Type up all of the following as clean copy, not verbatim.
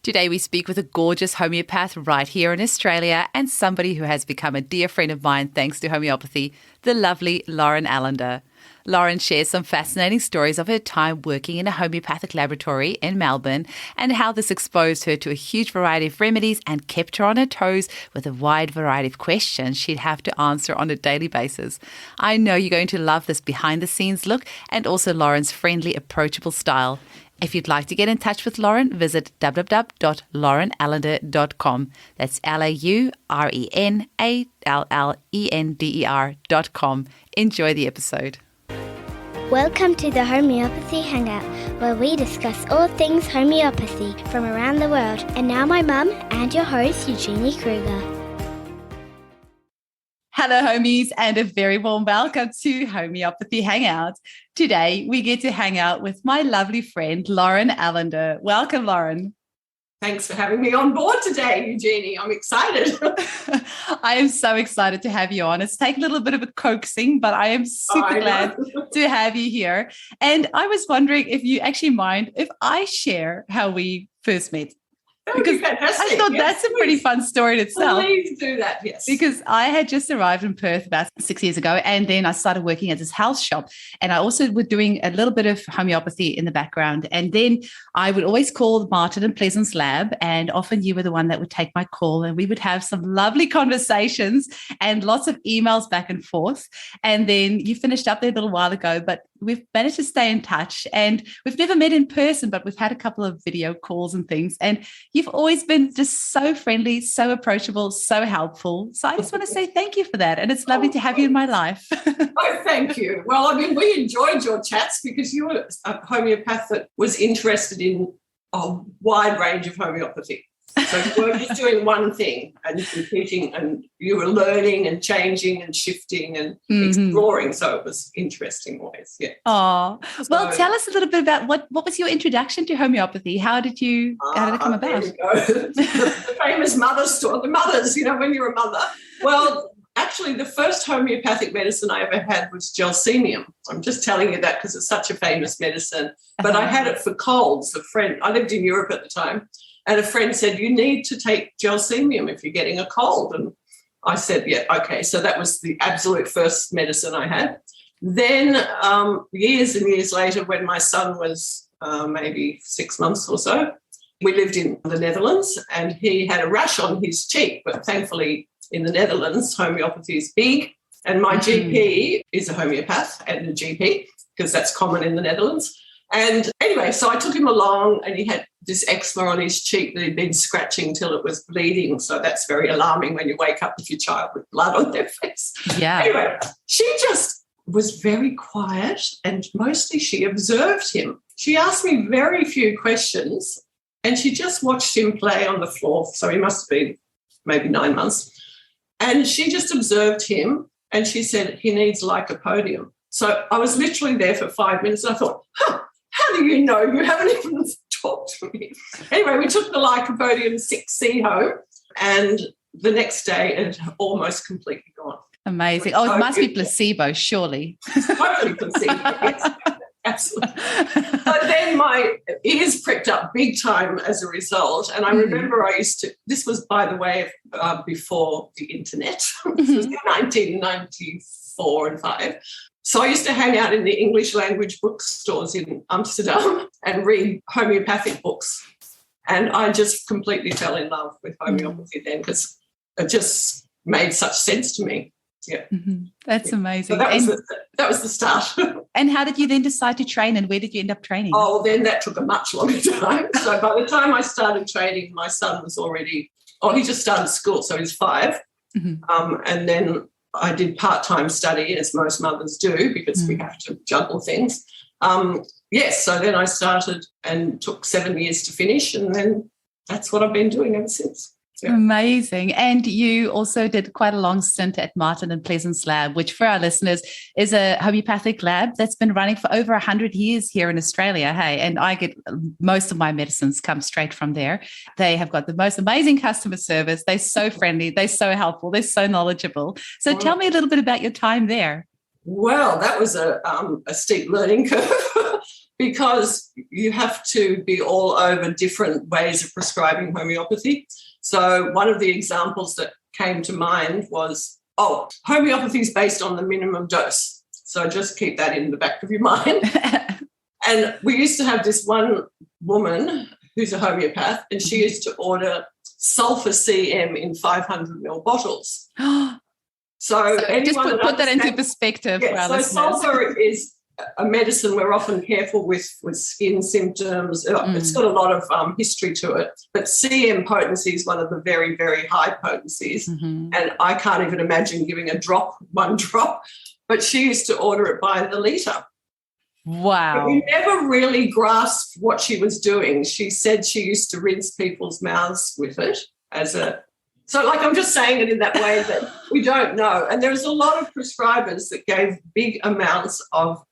Today we speak with a gorgeous homeopath right here in Australia and somebody who has become a dear friend of mine thanks to homeopathy, the lovely Lauren Allender. Lauren shares some fascinating stories of her time working in a homeopathic laboratory in Melbourne and how this exposed her to a huge variety of remedies and kept her on her toes with a wide variety of questions she'd have to answer on a daily basis. I know you're going to love this behind-the-scenes look and also Lauren's friendly, approachable style. If you'd like to get in touch with Lauren, visit www.laurenallender.com. That's LAURENALLENDER.com. Enjoy the episode. Welcome to the Homeopathy Hangout, where we discuss all things homeopathy from around the world. And now my mum and your host, Eugenie Kruger. Hello, homies, and a very warm welcome to Homeopathy Hangout. Today, we get to hang out with my lovely friend, Lauren Allender. Welcome, Lauren. Thanks for having me on board today, Eugenie. I'm excited. I am so excited to have you on. It's taken a little bit of a coaxing, but I am super glad to have you here. And I was wondering if you actually mind if I share how we first met. That would be fantastic. I thought that's a pretty fun story in itself. Please do that, yes. Because I had just arrived in Perth about 6 years ago, and then I started working at this health shop. And I also was doing a little bit of homeopathy in the background. And then I would always call Martin and Pleasant's lab, and often you were the one that would take my call, and we would have some lovely conversations and lots of emails back and forth. And then you finished up there a little while ago, but we've managed to stay in touch, and we've never met in person, but we've had a couple of video calls and things. And you've always been just so friendly, so approachable, so helpful. So I just want to say thank you for that. And it's lovely to have you in my life. Oh, thank you. Well, I mean, we enjoyed your chats because you were a homeopath that was interested in a wide range of homeopathy. So you weren't just doing one thing and repeating, and you were learning and changing and shifting and exploring. So it was interesting always. Yeah. Oh, well, tell us a little bit about what was your introduction to homeopathy? How did it come about? The famous mother story, the mothers, when you're a mother. Well, actually, the first homeopathic medicine I ever had was gelsemium. I'm just telling you that because it's such a famous medicine. But I had it for colds. I lived in Europe at the time. And a friend said, you need to take gelsemium if you're getting a cold. And I said, yeah, okay. So that was the absolute first medicine I had. Then years and years later, when my son was maybe 6 months or so, we lived in the Netherlands and he had a rash on his cheek. But thankfully, in the Netherlands, homeopathy is big. And my GP is a homeopath and a GP because that's common in the Netherlands. And anyway, so I took him along and he had this eczema on his cheek that he'd been scratching till it was bleeding. So that's very alarming when you wake up with your child with blood on their face. Yeah. Anyway, she just was very quiet and mostly she observed him. She asked me very few questions and she just watched him play on the floor. So he must have been maybe 9 months. And she just observed him and she said, he needs lycopodium. So I was literally there for 5 minutes and I thought, how do you know? You haven't even talked to me. Anyway, we took the lycopodium 6C home and the next day it had almost completely gone. Amazing. Oh, it must be placebo, surely. Totally placebo, yes. Absolutely. But then my ears pricked up big time as a result. And I remember this was, by the way, before the internet. This was in 1994 and 5. So I used to hang out in the English language bookstores in Amsterdam and read homeopathic books. And I just completely fell in love with homeopathy then because it just made such sense to me. Yeah. That's amazing. So that was the start. And how did you then decide to train and where did you end up training? Oh, then that took a much longer time. So by the time I started training, my son was already, he just started school, so he's 5. And then I did part-time study, as most mothers do, because we have to juggle things. So then I started and took 7 years to finish, and then that's what I've been doing ever since. Yeah. Amazing. And you also did quite a long stint at Martin and Pleasant's lab, which for our listeners is a homeopathic lab that's been running for over 100 years here in Australia. Hey, and I get most of my medicines come straight from there. They have got the most amazing customer service. They're so friendly. They're so helpful. They're so knowledgeable. So tell me a little bit about your time there. Well, that was a steep learning curve. because you have to be all over different ways of prescribing homeopathy. So one of the examples that came to mind was, homeopathy is based on the minimum dose. So just keep that in the back of your mind. And we used to have this one woman who's a homeopath, and she used to order sulfur CM in 500 ml bottles. So just put that into perspective. Yeah, so sulfur is a medicine we're often careful with skin symptoms. It's got a lot of history to it. But CM potency is one of the very, very high potencies. And I can't even imagine giving one drop. But she used to order it by the litre. Wow. But we never really grasped what she was doing. She said she used to rinse people's mouths with it I'm just saying it in that way that we don't know. And there's a lot of prescribers that gave big amounts of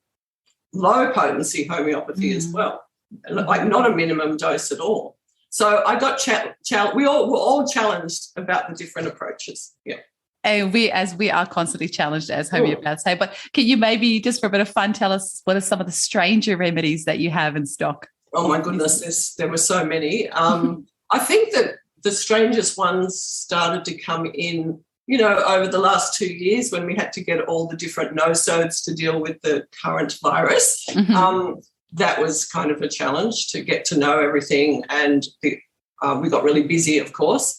low potency homeopathy as well, like not a minimum dose at all. So I got we were all challenged about the different approaches. Yeah. And we are constantly challenged as homeopaths. Hey, but can you maybe, just for a bit of fun, tell us what are some of the stranger remedies that you have in stock? Oh my goodness, there were so many. I think that the strangest ones started to come in, over the last 2 years when we had to get all the different nosodes to deal with the current virus. That was kind of a challenge to get to know everything, and we got really busy, of course.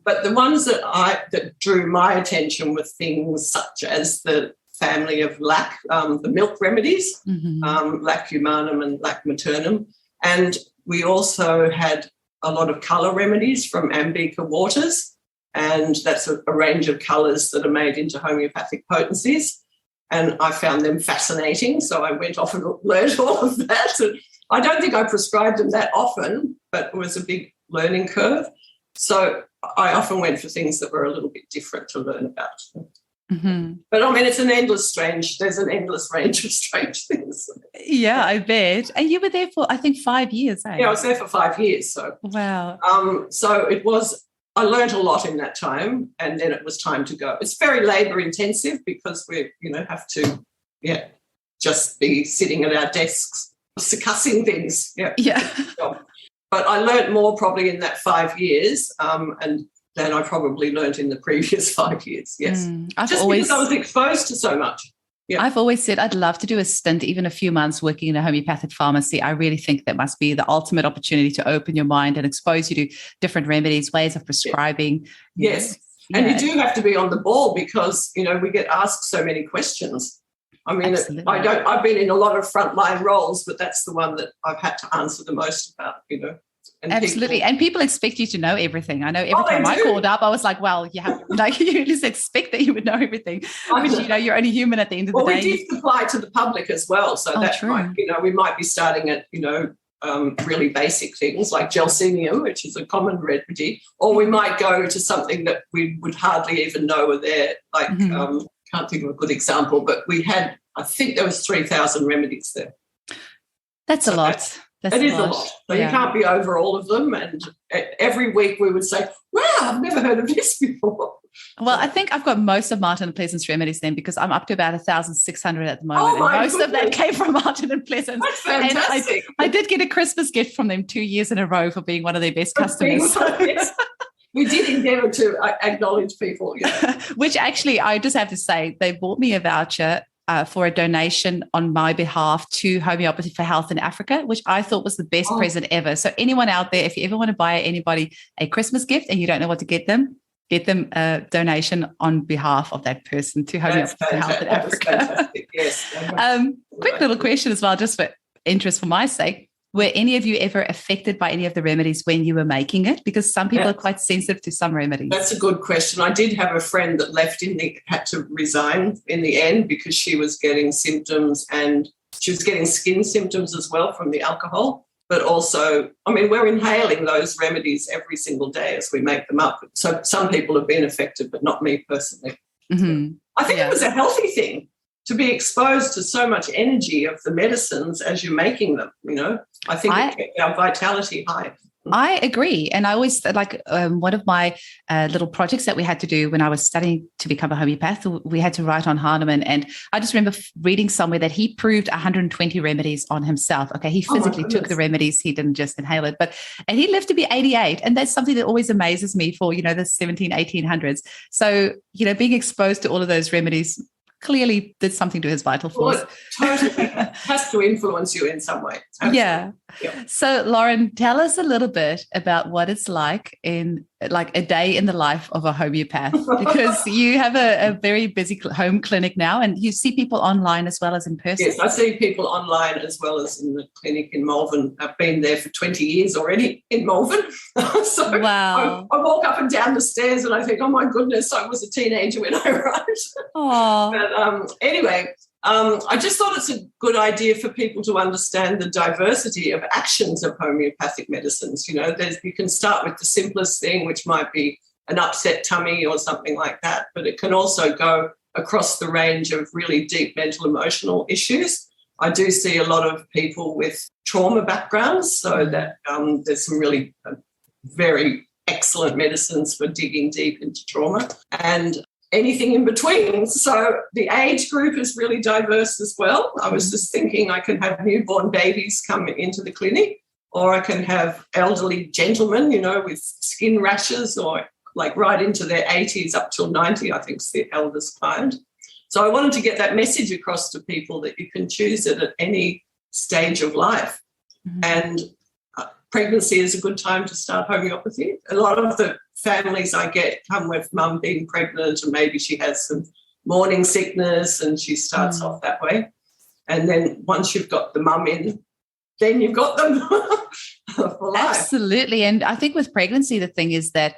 But the ones that drew my attention were things such as the family of lac, the milk remedies, lac humanum and lac maternum. And we also had a lot of colour remedies from Ambica Waters, and that's a range of colours that are made into homeopathic potencies. And I found them fascinating, so I went off and learned all of that. And I don't think I prescribed them that often, but it was a big learning curve. So I often went for things that were a little bit different to learn about. But I mean, there's an endless range of strange things. Yeah, I bet. And you were there for, I think, 5 years, eh? Yeah, I was there for 5 years. So wow. So I learned a lot in that time, and then it was time to go. It's very labour intensive because we, have to, just be sitting at our desks, succussing things. Yeah. But I learned more probably in that 5 years, and than I probably learned in the previous 5 years. Yes, because I was exposed to so much. Yeah. I've always said I'd love to do a stint, even a few months working in a homeopathic pharmacy. I really think that must be the ultimate opportunity to open your mind and expose you to different remedies, ways of prescribing. Yes. And you do have to be on the ball because, we get asked so many questions. I mean, I've been in a lot of frontline roles, but that's the one that I've had to answer the most about, And absolutely. And people expect you to know everything. I know every time I called up, I was like, well, you just expect that you would know everything. But, you're only human at the end of the day. Well, we did supply to the public as well. So we might be starting at, really basic things like gelsemium, which is a common remedy, or we might go to something that we would hardly even know were there. Like, can't think of a good example, but I think there was 3,000 remedies there. That's a lot. It is a lot. So you can't be over all of them. And every week we would say, wow, I've never heard of this before. Well, I think I've got most of Martin and Pleasant's remedies then, because I'm up to about 1,600 at the moment. Oh, and most of that came from Martin and Pleasant. That's fantastic. And I did get a Christmas gift from them 2 years in a row for being one of their best customers. We did endeavour to acknowledge people. Yeah. Which actually, I just have to say, they bought me a voucher for a donation on my behalf to Homeopathy for Health in Africa, which I thought was the best present ever. So anyone out there, if you ever want to buy anybody a Christmas gift and you don't know what to get them a donation on behalf of that person to Homeopathy for Health in Africa. Yes. Quick little question as well, just for interest for my sake. Were any of you ever affected by any of the remedies when you were making it? Because some people are quite sensitive to some remedies. That's a good question. I did have a friend that had to resign in the end because she was getting symptoms, and she was getting skin symptoms as well from the alcohol. But also, we're inhaling those remedies every single day as we make them up. So some people have been affected, but not me personally. Mm-hmm. I think it was a healthy thing to be exposed to so much energy of the medicines as you're making them, I think it kept our vitality high. I agree. And I always one of my little projects that we had to do when I was studying to become a homeopath, we had to write on Hahnemann. And I just remember reading somewhere that he proved 120 remedies on himself. Okay. He physically took the remedies. He didn't just inhale it, and he lived to be 88. And that's something that always amazes me for, the 1800s. So, being exposed to all of those remedies clearly did something to his vital force. Well, it totally has to influence you in some way. Absolutely. Yeah. So, Lauren, tell us a little bit about what it's like in a day in the life of a homeopath, because you have a very busy home clinic now, and you see people online as well as in person. Yes, I see people online as well as in the clinic in Melbourne. I've been there for 20 years already in Melbourne. So wow. I walk up and down the stairs and I think, oh my goodness, I was a teenager when I arrived. But anyway, I just thought it's a good idea for people to understand the diversity of actions of homeopathic medicines. You can start with the simplest thing, which might be an upset tummy or something like that, but it can also go across the range of really deep mental emotional issues. I do see a lot of people with trauma backgrounds, so that there's some really very excellent medicines for digging deep into trauma, and anything in between. So the age group is really diverse as well. I was just thinking I can have newborn babies come into the clinic, or I can have elderly gentlemen, with skin rashes, or right into their 80s up till 90, I think is the eldest client. So I wanted to get that message across to people that you can choose it at any stage of life. And pregnancy is a good time to start homeopathy. A lot of the families I get come with mum being pregnant, and maybe she has some morning sickness and she starts off that way. And then once you've got the mum in, then you've got them for life. Absolutely. And I think with pregnancy, the thing is that,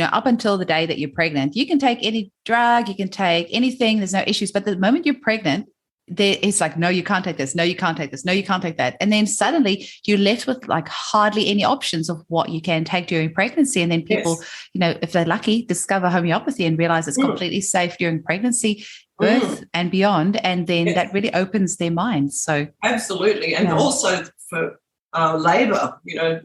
up until the day that you're pregnant, you can take any drug, you can take anything, there's no issues. But the moment you're pregnant, it's like, no, you can't take this. No, you can't take this. No, you can't take that. And then suddenly you're left with hardly any options of what you can take during pregnancy. And then people, if they're lucky, discover homeopathy and realize it's completely safe during pregnancy, birth and beyond. And then that really opens their minds. So absolutely. And also for labour,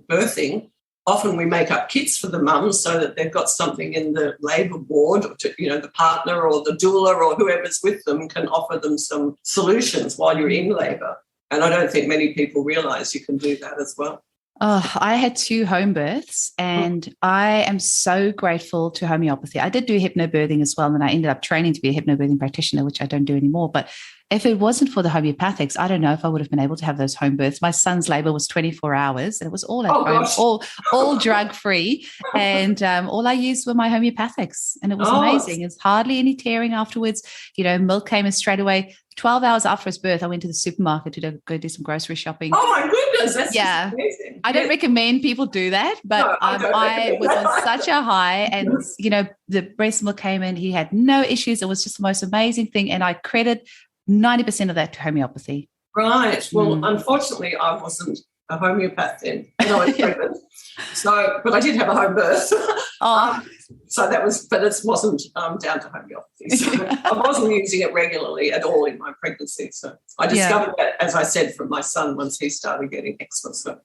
birthing, often we make up kits for the mums so that they've got something in the labour ward, the partner or the doula or whoever's with them can offer them some solutions while you're in labour. And I don't think many people realise you can do that as well. Oh, I had 2 home births, and I am so grateful to homeopathy. I did do hypnobirthing as well, and I ended up training to be a hypnobirthing practitioner, which I don't do anymore. But if it wasn't for the homeopathics, I don't know if I would have been able to have those home births. My son's labour was 24 hours, and it was all at home, all drug-free, and all I used were my homeopathics, and it was amazing. There's hardly any tearing afterwards. Milk came in straight away. 12 hours after his birth, I went to the supermarket to go do some grocery shopping. Oh, my goodness. That's just amazing. I don't recommend people do that, but I was on such a high, and, the breast milk came in. He had no issues. It was just the most amazing thing, and I credit 90% of that to homeopathy. Right. Well, unfortunately, I wasn't a homeopath then when I was pregnant. But I did have a home birth. So that was, but it wasn't down to homeopathy. So I wasn't using it regularly at all in my pregnancy. So I discovered that, as I said, from my son once he started getting eczema. So,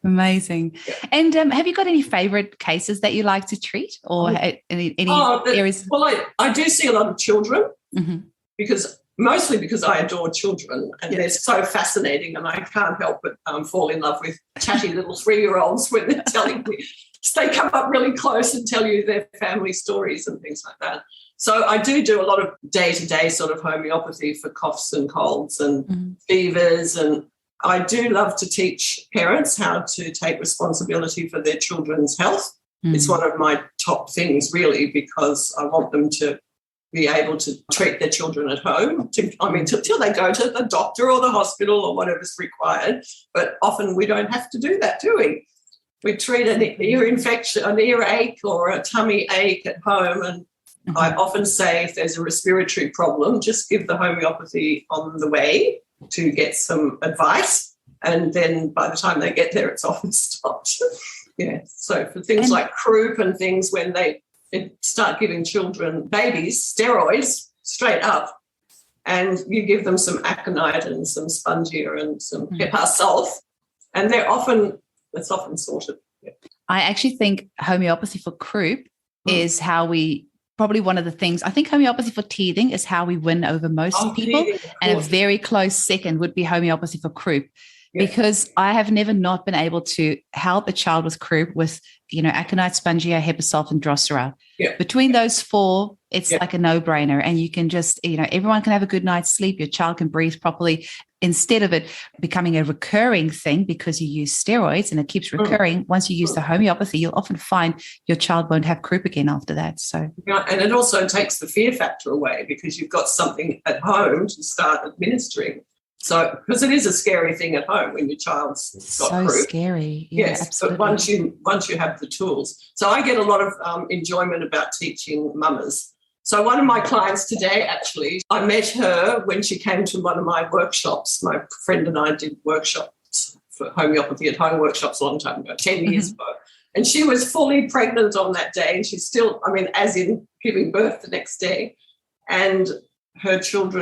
amazing. Yep. And have you got any favourite cases that you like to treat, or any areas? Well, I do see a lot of children mostly because I adore children, and they're so fascinating, and I can't help but fall in love with chatty little 3-year-olds when they're telling me. They come up really close and tell you their family stories and things like that. So I do a lot of day-to-day sort of homeopathy for coughs and colds and fevers, and I do love to teach parents how to take responsibility for their children's health. It's one of my top things, really, because I want them to be able to treat their children at home, till they go to the doctor or the hospital or whatever's required. But often we don't have to do that, do we? We treat an ear infection, an earache or a tummy ache at home. And I often say if there's a respiratory problem, just give the homeopathy on the way to get some advice. And then by the time they get there, it's often stopped. So for things like croup and things, when they start giving babies, steroids straight up, and you give them some aconite and some spongia and some pepper salt, and it's often sorted. I actually think homeopathy for croup is how we, probably one of the things, I think homeopathy for teething is how we win over most people. Teething, and a very close second would be homeopathy for croup. Because I have never not been able to help a child with croup with, aconite spongia, hepasulf, and drosera. Between those four, it's like a no-brainer. And you can just, everyone can have a good night's sleep. Your child can breathe properly. Instead of it becoming a recurring thing because you use steroids and it keeps recurring, once you use the homeopathy, you'll often find your child won't have croup again after that. So, and it also takes the fear factor away because you've got something at home to start administering. So, because it is a scary thing at home when your child's got so croup. Scary. Yes, absolutely. But once you have the tools. So I get a lot of enjoyment about teaching mamas. So one of my clients today, actually, I met her when she came to one of my workshops. My friend and I did workshops for homeopathy at home workshops a long time ago, 10 years ago. And she was fully pregnant on that day. And she's still, as in giving birth the next day. And her child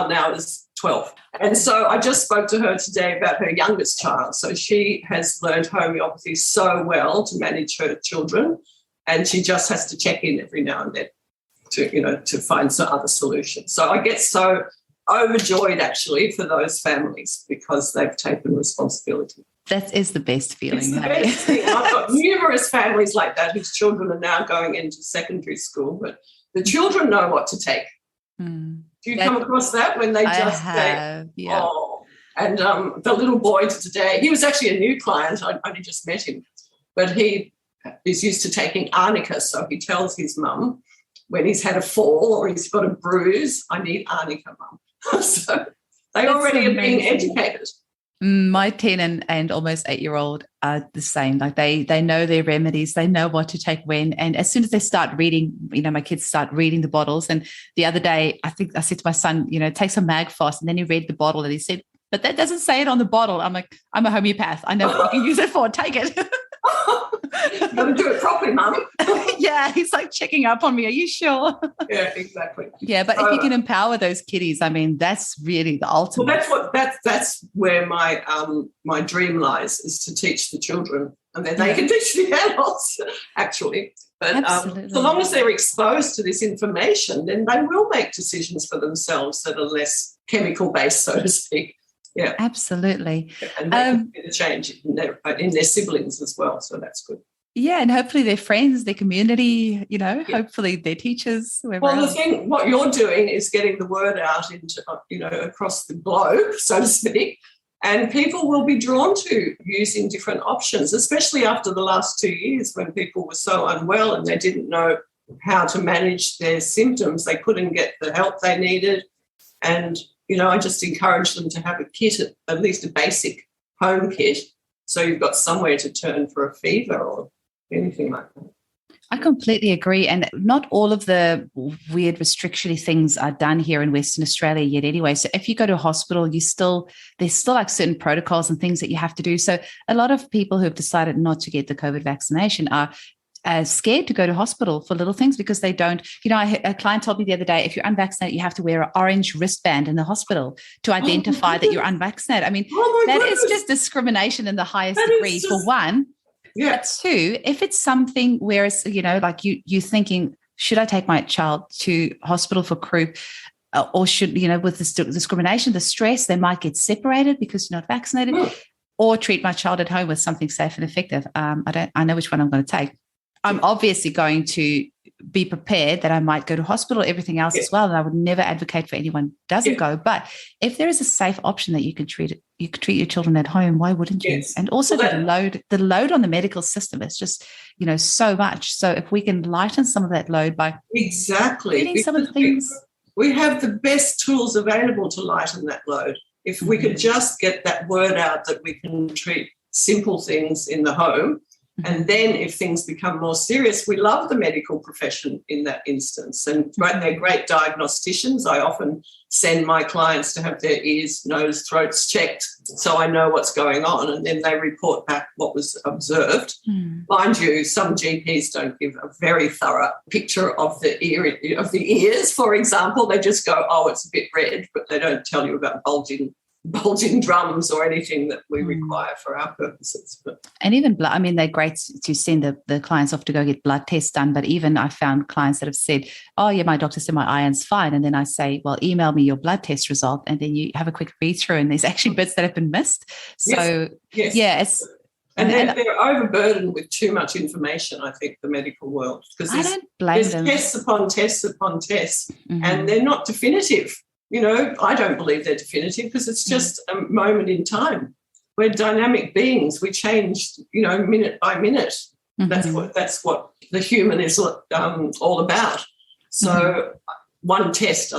now is 12. And so I just spoke to her today about her youngest child. So she has learned homeopathy so well to manage her children, and she just has to check in every now and then to find some other solutions. So I get so overjoyed actually for those families because they've taken responsibility. That is the best feeling. It's the best thing. I've got numerous families like that whose children are now going into secondary school, but the children know what to take. Do you come across that when they just say, oh, and the little boy today, he was actually a new client. I only just met him, but he is used to taking arnica. So he tells his mum when he's had a fall or he's got a bruise, I need arnica, mum. So they already are being educated. My 10 and almost 8-year-old are the same. Like they know their remedies, they know what to take when. And as soon as they start reading, my kids start reading the bottles. And the other day, I think I said to my son, take some Magfast. And then he read the bottle and he said, but that doesn't say it on the bottle. I'm like, I'm a homeopath. I know what you can use it for. Take it. You've got to do it properly, Mum. Yeah, he's like checking up on me. Are you sure? Yeah, exactly. Yeah, but if you can empower those kiddies, that's really the ultimate. Well, that's where my my dream lies, is to teach the children, and then they can teach the adults, actually. But so long as they're exposed to this information, then they will make decisions for themselves that are less chemical-based, so to speak. Yeah, absolutely. And they can get a change in their siblings as well, so that's good. Yeah, and hopefully their friends, their community, hopefully their teachers. Well, what you're doing is getting the word out into, across the globe, so to speak, and people will be drawn to using different options, especially after the last 2 years when people were so unwell and they didn't know how to manage their symptoms. They couldn't get the help they needed, and I just encourage them to have a kit, at least a basic home kit, so you've got somewhere to turn for a fever or anything like that. I completely agree. And not all of the weird restriction-y things are done here in Western Australia yet anyway. So if you go to a hospital, there's still like certain protocols and things that you have to do. So a lot of people who have decided not to get the COVID vaccination are scared to go to hospital for little things because they don't, a client told me the other day, if you're unvaccinated, you have to wear an orange wristband in the hospital to identify that you're unvaccinated. I mean, that is just discrimination in the highest degree, for one. Yeah. But two, if it's something where it's, like you're thinking, should I take my child to hospital for croup, or should, with the discrimination, the stress, they might get separated because you're not vaccinated, or treat my child at home with something safe and effective. I know which one I'm going to take. I'm obviously going to be prepared that I might go to hospital, everything else as well. And I would never advocate for anyone doesn't go. But if there is a safe option that you can treat your children at home, why wouldn't you? Yes. And also the load on the medical system is just, so much. So if we can lighten some of that load by getting some of the things. We have the best tools available to lighten that load. If we could just get that word out that we can treat simple things in the home. And then if things become more serious, we love the medical profession in that instance. And they're great diagnosticians. I often send my clients to have their ears, nose, throats checked so I know what's going on, and then they report back what was observed. Mind you, some GPs don't give a very thorough picture of the ears, for example. They just go, oh, it's a bit red, but they don't tell you about bulging bulging drums or anything that we require for our purposes. And even blood, I mean, they're great to send the clients off to go get blood tests done. But even I found clients that have said, oh, yeah, my doctor said my iron's fine. And then I say, well, email me your blood test result. And then you have a quick read through and there's actually bits that have been missed. So, yes. Yeah, it's... And they're overburdened with too much information, I think, the medical world. Because I don't blame them. There's tests upon tests upon tests, and they're not definitive. You know, I don't believe they're definitive because it's just a moment in time. We're dynamic beings. We change, you know, minute by minute. That's what the human is all about. So one test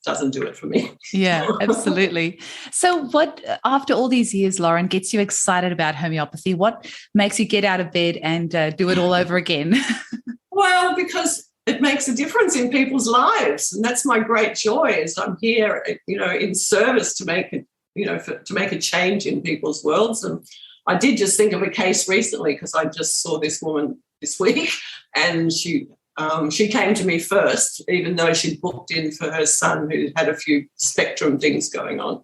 doesn't do it for me. Yeah, absolutely. So what, after all these years, Lauren, gets you excited about homeopathy? What makes you get out of bed and do it all over again? Well, because it makes a difference in people's lives. And that's my great joy, is I'm here, you know, in service to make it, you know, to make a change in people's worlds. And I did just think of a case recently because I just saw this woman this week, and she came to me first, even though she'd booked in for her son who had a few spectrum things going on.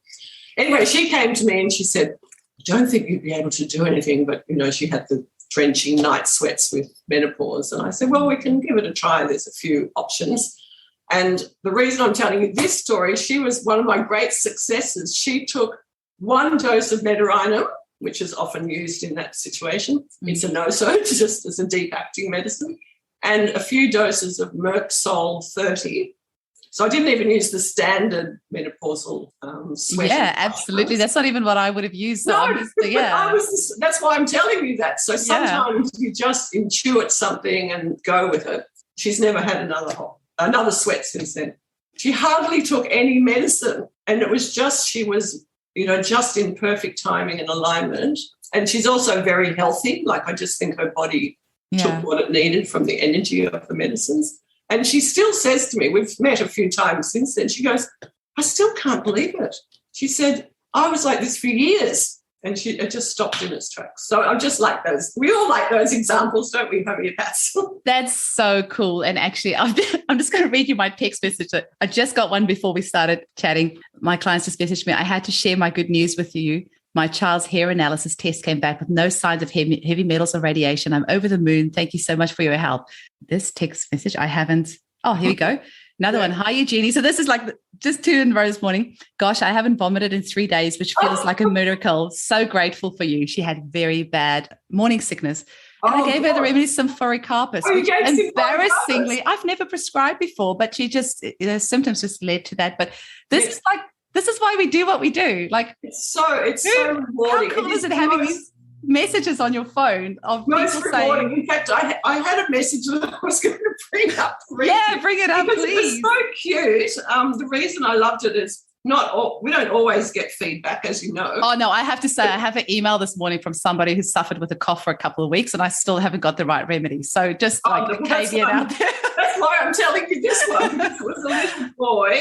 Anyway, she came to me and she said, I don't think you'd be able to do anything, but, you know, she had the drenching night sweats with menopause. And I said, well, we can give it a try. There's a few options. And the reason I'm telling you this story, she was one of my great successes. She took 1 dose of Mederinum, which is often used in that situation. It's a no-so, just as a deep-acting medicine, and a few doses of Merc-Sol 30. So I didn't even use the standard menopausal sweat. Yeah, absolutely. That's not even what I would have used. So no, that's why I'm telling you that. So sometimes you just intuit something and go with it. She's never had another sweat since then. She hardly took any medicine, and it was just, she was, you know, just in perfect timing and alignment. And she's also very healthy. Like, I just think her body took what it needed from the energy of the medicines. And she still says to me, we've met a few times since then, she goes, I still can't believe it. She said, I was like this for years. And it just stopped in its tracks. So I just like those. We all like those examples, don't we, homeopaths? That's so cool. And actually, I'm just going to read you my text message. I just got one before we started chatting. My clients just messaged me, I had to share my good news with you. My child's hair analysis test came back with no signs of heavy metals or radiation. I'm over the moon. Thank you so much for your help. This text message, I haven't. Oh, here we go. Another one. Hi, Eugenie. So this is like just 2 in a row this morning. Gosh, I haven't vomited in 3 days, which feels like a miracle. So grateful for you. She had very bad morning sickness. And I gave her the remedy symphoric carpus, which embarrassingly, I've never prescribed before, but she just, symptoms just led to that. But this is why we do what we do. Like, it's so rewarding. How cool is it having these messages on your phone of most people rewarding. saying? In fact, I had a message that I was going to bring up. Yeah, bring it up, because please. It was so cute. The reason I loved it is we don't always get feedback, as you know. Oh, no, I have to say, I have an email this morning from somebody who suffered with a cough for a couple of weeks, and I still haven't got the right remedy. So just like a caveat out there. That's why I'm telling you this one. It was a little boy.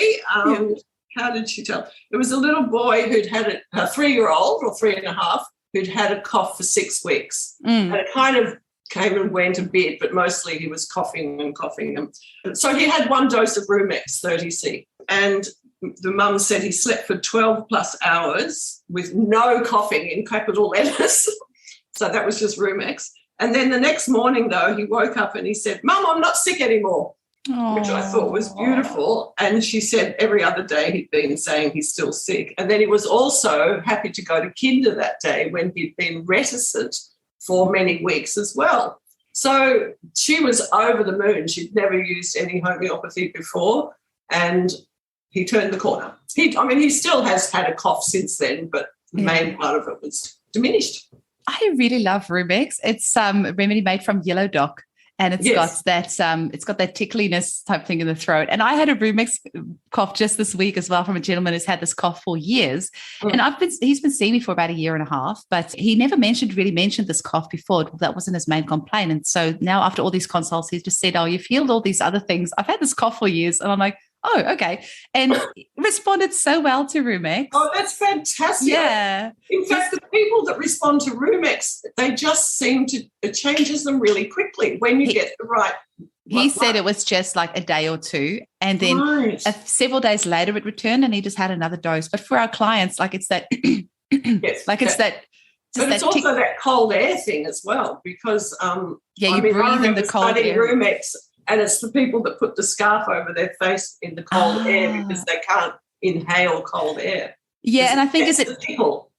How did she tell? It was a little boy who'd had a 3-year-old or 3.5 who'd had a cough for 6 weeks. And it kind of came and went a bit, but mostly he was coughing and coughing. And so he had 1 dose of Rumex 30C. And the mum said he slept for 12 plus hours with no coughing in capital letters. So that was just Rumex. And then the next morning, though, he woke up and he said, Mum, I'm not sick anymore. Which I thought was beautiful. And she said every other day he'd been saying he's still sick. And then he was also happy to go to kinder that day when he'd been reticent for many weeks as well. So she was over the moon. She'd never used any homeopathy before, and he turned the corner. He still has had a cough since then, but the main part of it was diminished. I really love Rumex. It's a remedy made from yellow dock. And it's got that tickliness type thing in the throat. And I had a Rumex cough just this week as well from a gentleman who's had this cough for years. And he's been seeing me for about 1.5 years, but he never really mentioned this cough before. That wasn't his main complaint. And so now after all these consults, he's just said, oh, you've healed all these other things. I've had this cough for years. And I'm like, oh, okay. And responded so well to Rumex. Oh, that's fantastic. Yeah. In fact, the people that respond to Rumex, they just seem to, it changes them really quickly when you get the right He said it was just like a day or two, and then several days later it returned, and he just had another dose. But for our clients, like it's that, yes, like it's that. But it's also that cold air thing as well, because you breathe in the cold air. Roomex, and it's the people that put the scarf over their face in the cold air because they can't inhale cold air. Yeah, and I think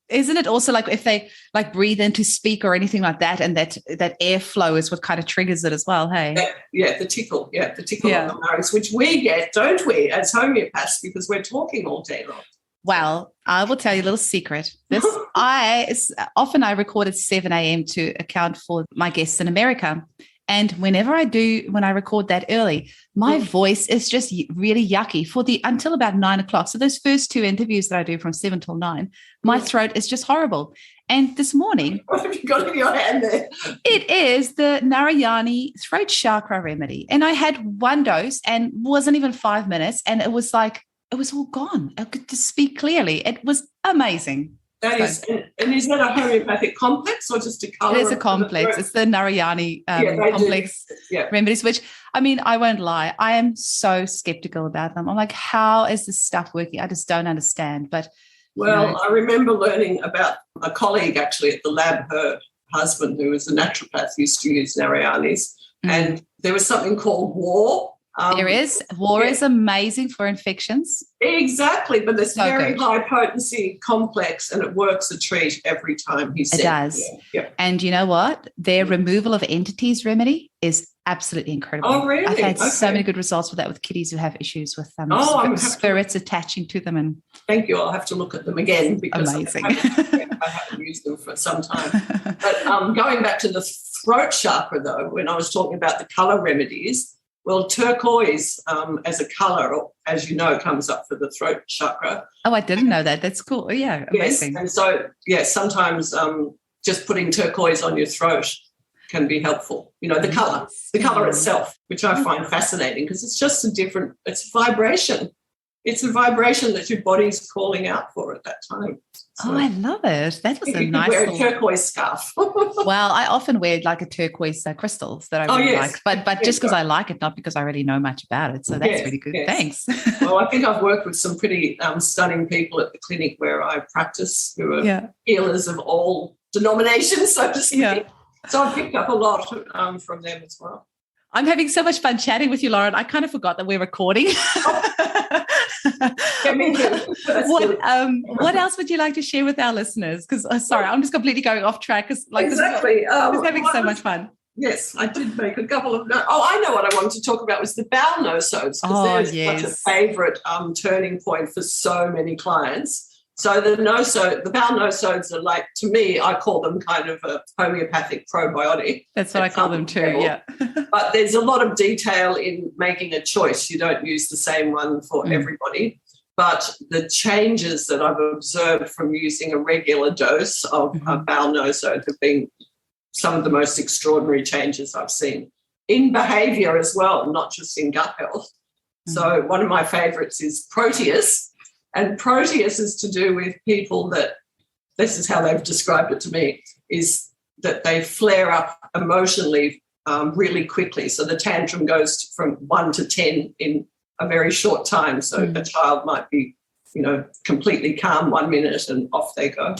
isn't it also like if they like breathe in to speak or anything like that, and that airflow is what kind of triggers it as well, hey? The tickle on the nose, which we get, don't we, as homeopaths, because we're talking all day long. Well, I will tell you a little secret. Often I record at 7 a.m. to account for my guests in America. And when I record that early, my voice is just really yucky until about 9 o'clock. So those first 2 interviews that I do from 7 till 9, my throat is just horrible. And this morning, what have you got in your hand there? It is the Narayani throat chakra remedy. And I had 1 dose and wasn't even 5 minutes. And it was all gone. I could just speak clearly. It was amazing. And is that a homeopathic complex or just a colour? It is a complex. It's the Narayani complex remedies, which, I mean, I won't lie, I am so skeptical about them. I'm like, how is this stuff working? I just don't understand. But I remember learning about a colleague actually at the lab, her husband, who was a naturopath, used to use Narayanis, and there was something called war. There is. War is amazing for infections. Exactly, but it's very high potency complex, and it works a treat every time, he said. It does. Yeah. And you know what? Their removal of entities remedy is absolutely incredible. Oh, really? I've had so many good results with that with kitties who have issues with spirits attaching to them. And thank you. I'll have to look at them again because amazing. I haven't used them for some time. But going back to the throat chakra, though, when I was talking about the colour remedies, well, turquoise as a colour, as you know, comes up for the throat chakra. Oh, I didn't know that. That's cool. Yeah, amazing. Yes, and so, sometimes just putting turquoise on your throat can be helpful. You know, the colour itself, which I find fascinating because it's just it's vibration. It's a vibration that your body's calling out for at that time. So, I love it. That was a nice. Wear a turquoise scarf. Well, I often wear like a turquoise crystals that I really like, but just because I like it, not because I really know much about it. So that's really good. Yes. Thanks. Well, I think I've worked with some pretty stunning people at the clinic where I practice who are healers of all denominations, so to speak. Yeah. So I picked up a lot from them as well. I'm having so much fun chatting with you, Lauren. I kind of forgot that we're recording. Me too. What else would you like to share with our listeners? Because, sorry, I'm just completely going off track. Exactly. I'm having so much fun. Yes, I did make a couple of notes. Oh, I know what I wanted to talk about was the bowel nosodes, because they're such a favourite turning point for so many clients. So the bowel nosodes are like, to me, I call them kind of a homeopathic probiotic. That's what I call them too, yeah. But there's a lot of detail in making a choice. You don't use the same one for everybody. But the changes that I've observed from using a regular dose of a bowel nosode have been some of the most extraordinary changes I've seen in behaviour as well, not just in gut health. So one of my favourites is Proteus. And Proteus is to do with people that, this is how they've described it to me, is that they flare up emotionally really quickly. So the tantrum goes from 1 to 10 in a very short time. So a child might be, completely calm 1 minute and off they go.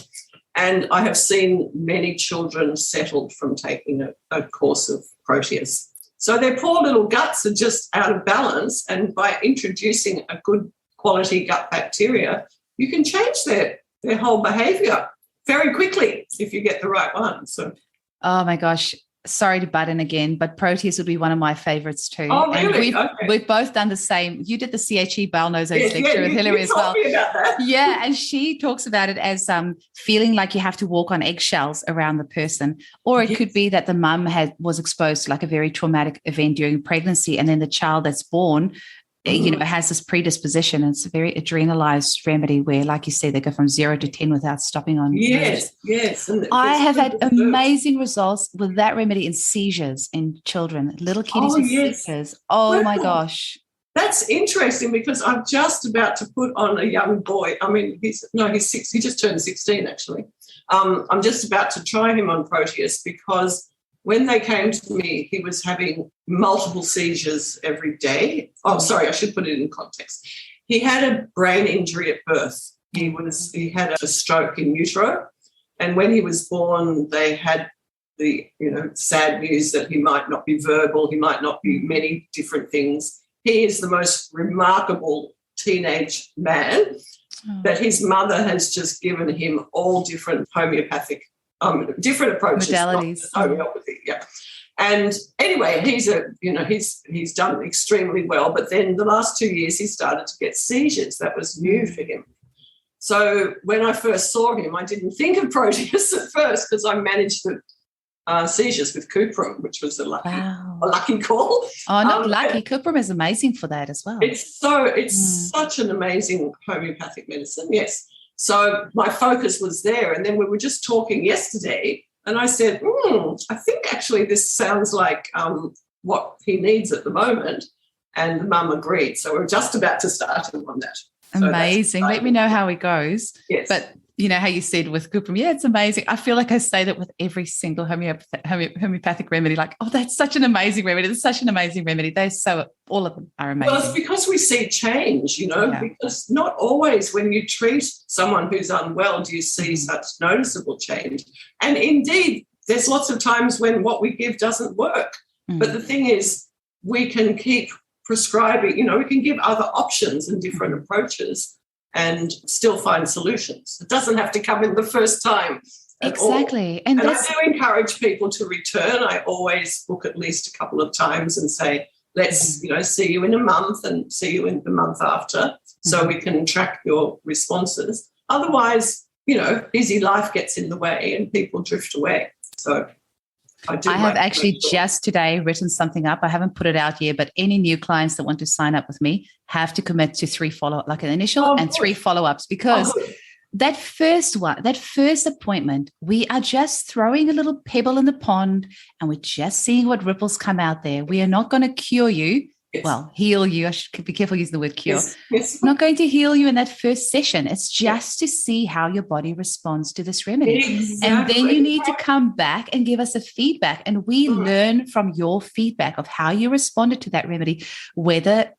And I have seen many children settled from taking a course of Proteus. So their poor little guts are just out of balance, and by introducing a good quality gut bacteria, you can change their whole behaviour very quickly if you get the right one. So, oh my gosh, sorry to butt in again, but Proteus would be one of my favourites too. Oh, really? And we've both done the same. You did the CHE bowel nosodes lecture with Hillary as well. Me about that. Yeah, and she talks about it as feeling like you have to walk on eggshells around the person, or it could be that the mum was exposed to like a very traumatic event during pregnancy, and then the child that's born has this predisposition. And it's a very adrenalized remedy where, like you said, they go from 0 to 10 without stopping on. Yes. I have had amazing results with that remedy in seizures in children, little kiddies with seizures. Oh, my gosh. That's interesting because I'm just about to put on a young boy. I mean, he's 6. He just turned 16, actually. I'm just about to try him on Proteus because when they came to me, he was having multiple seizures every day. Oh, sorry, I should put it in context. He had a brain injury at birth. He had a stroke in utero, and when he was born, they had the sad news that he might not be verbal, he might not be many different things. He is the most remarkable teenage man that his mother has just given him all different homeopathic, different approaches, modalities, homeopathy, yeah. And anyway, he's done extremely well. But then the last 2 years, he started to get seizures. That was new for him. So when I first saw him, I didn't think of Proteus at first because I managed the seizures with Cuprum, which was a lucky call. Oh, not lucky. Cuprum is amazing for that as well. It's such an amazing homeopathic medicine, yes. So my focus was there. And then we were just talking yesterday and I said, I think actually this sounds like what he needs at the moment. And the mum agreed. So we're just about to start him on that. Amazing. Let me know how it goes. Yes. But you know how you said with Cuprum, yeah, it's amazing. I feel like I say that with every single homeopathic remedy, like, oh, that's such an amazing remedy. That's such an amazing remedy. All of them are amazing. Well, it's because we see change, because not always when you treat someone who's unwell do you see such noticeable change. And indeed, there's lots of times when what we give doesn't work. But the thing is, we can keep prescribing, we can give other options and different approaches and still find solutions. It doesn't have to come in the first time. Exactly. And I do encourage people to return. I always book at least a couple of times and say, let's, see you in a month and see you in the month after so we can track your responses. Otherwise, busy life gets in the way and people drift away. So I have actually just today written something up. I haven't put it out yet, but any new clients that want to sign up with me have to commit to 3 follow-up, like an initial and 3 follow-ups, because that first appointment, we are just throwing a little pebble in the pond and we're just seeing what ripples come out there. We are not going to cure you. Yes. Well, heal you. I should be careful using the word cure. Yes. I'm not going to heal you in that first session. It's just to see how your body responds to this remedy. Exactly. And then you need to come back and give us a feedback. And we learn from your feedback of how you responded to that remedy, whether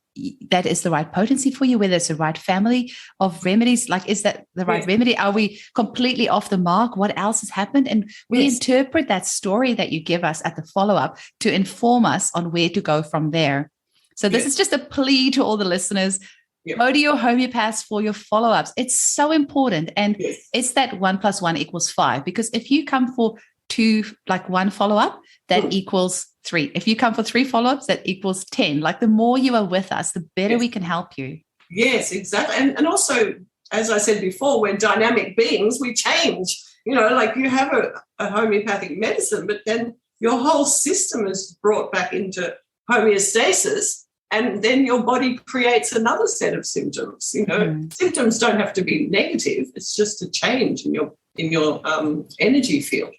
that is the right potency for you, whether it's the right family of remedies. Like, is that the right remedy? Are we completely off the mark? What else has happened? And we interpret that story that you give us at the follow-up to inform us on where to go from there. So this is just a plea to all the listeners. Go to your homeopaths for your follow-ups. It's so important. And it's that 1 + 1 = 5, because if you come for 1 follow-up, that equals 3. If you come for 3 follow-ups, that equals 10. Like, the more you are with us, the better we can help you. Yes, exactly. And also, as I said before, we're dynamic beings. We change. Like, you have a homeopathic medicine, but then your whole system is brought back into homeostasis. And then your body creates another set of symptoms. Symptoms don't have to be negative. It's just a change in your energy field.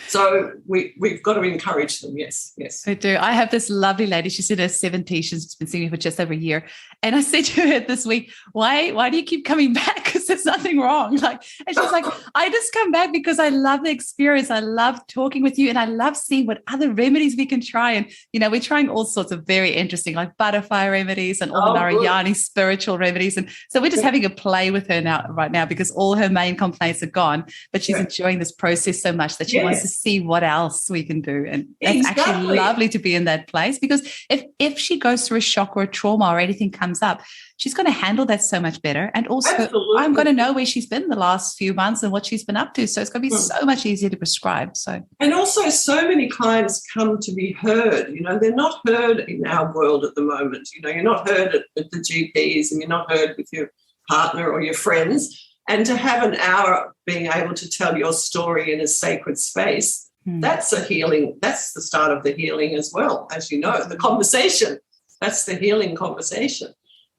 So we've got to encourage them. Yes. I do. I have this lovely lady. She's in her 70s. She's been seeing me for just over a year. And I said to her this week, why do you keep coming back? Because there's nothing wrong. And she's like, I just come back because I love the experience. I love talking with you and I love seeing what other remedies we can try. And, we're trying all sorts of very interesting, like butterfly remedies and all the Narayani spiritual remedies. And so we're just having a play with her right now because all her main complaints are gone, but she's enjoying this process so much that she wants to see what else we can do. And that's actually lovely to be in that place, because if she goes through a shock or a trauma or anything comes up, she's going to handle that so much better. And also I'm going to know where she's been the last few months and what she's been up to. So it's going to be so much easier to prescribe. And also, so many clients come to be heard. They're not heard in our world at the moment. You're not heard at the GPs and you're not heard with your partner or your friends. And to have an hour being able to tell your story in a sacred space, that's a healing. That's the start of the healing as well. As you know, the conversation, that's the healing conversation.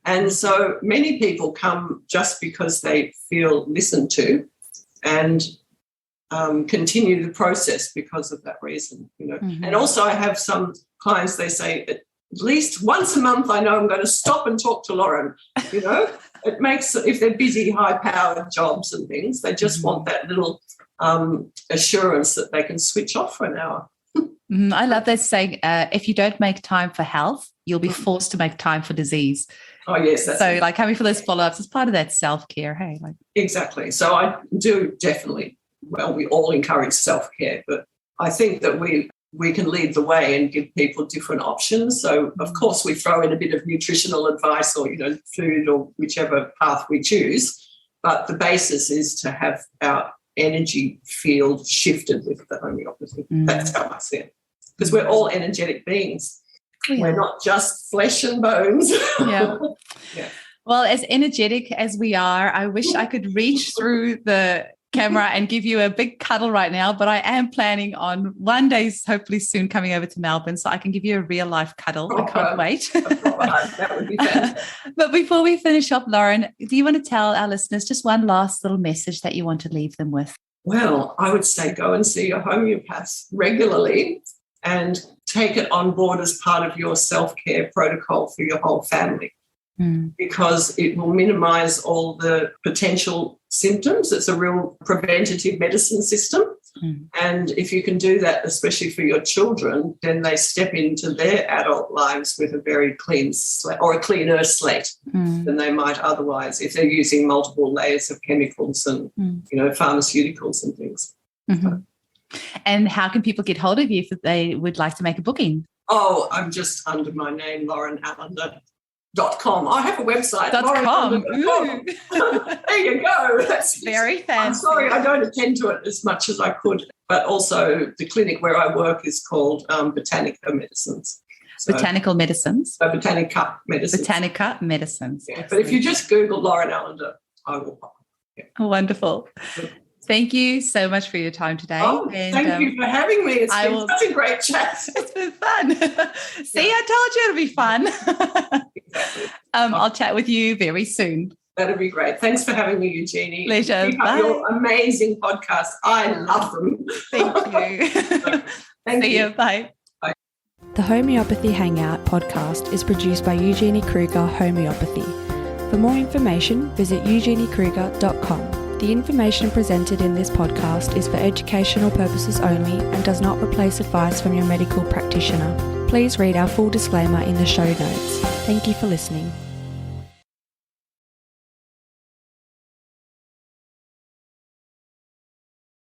And so many people come just because they feel listened to and continue the process because of that reason. And also I have some clients, they say, at least once a month I know I'm going to stop and talk to Lauren. It makes, if they're busy, high-powered jobs and things, they just want that little assurance that they can switch off for an hour. I love that saying, if you don't make time for health, you'll be forced to make time for disease. Oh, yes. That's so like coming for those follow-ups is part of that self-care. Hey, like exactly. So I do definitely, well, we all encourage self-care, but I think that we can lead the way and give people different options. So, of course, we throw in a bit of nutritional advice or, food or whichever path we choose. But the basis is to have our energy field shifted with the homeopathy. That's how I see it. Because we're all energetic beings. We're not just flesh and bones. Yeah. Yeah. Well, as energetic as we are, I wish I could reach through the camera and give you a big cuddle right now, but I am planning on one day, hopefully soon, coming over to Melbourne so I can give you a real life cuddle. I can't wait. That would be fantastic. But before we finish up, Lauren, do you want to tell our listeners just one last little message that you want to leave them with? Well, I would say go and see your homeopath regularly and take it on board as part of your self-care protocol for your whole family. Because it will minimise all the potential symptoms. It's a real preventative medicine system. And if you can do that, especially for your children, then they step into their adult lives with a very clean slate or a cleaner slate than they might otherwise if they're using multiple layers of chemicals and, pharmaceuticals and things. And how can people get hold of you if they would like to make a booking? Oh, I'm just under my name, Lauren Allender. .com. I have a website. .com. There you go. That's very fancy. I'm sorry, I don't attend to it as much as I could. But also the clinic where I work is called Botanica Medicines. Botanical Medicines? Botanica Medicines. Botanica Medicines. Yeah. But if you just Google Lauren Allender, I will pop up. Yeah. Wonderful. Thank you so much for your time today. Oh, thank you for having me. It's been such a great chat. It's been fun. See, I told you it'll be fun. Exactly. I'll chat with you very soon. That'd be great. Thanks for having me, Eugenie. Pleasure. Keep up your amazing podcast. I love them. Thank you. See you. Bye. Bye. The Homeopathy Hangout podcast is produced by Eugenie Kruger Homeopathy. For more information, visit eugeniekruger.com. The information presented in this podcast is for educational purposes only and does not replace advice from your medical practitioner. Please read our full disclaimer in the show notes. Thank you for listening.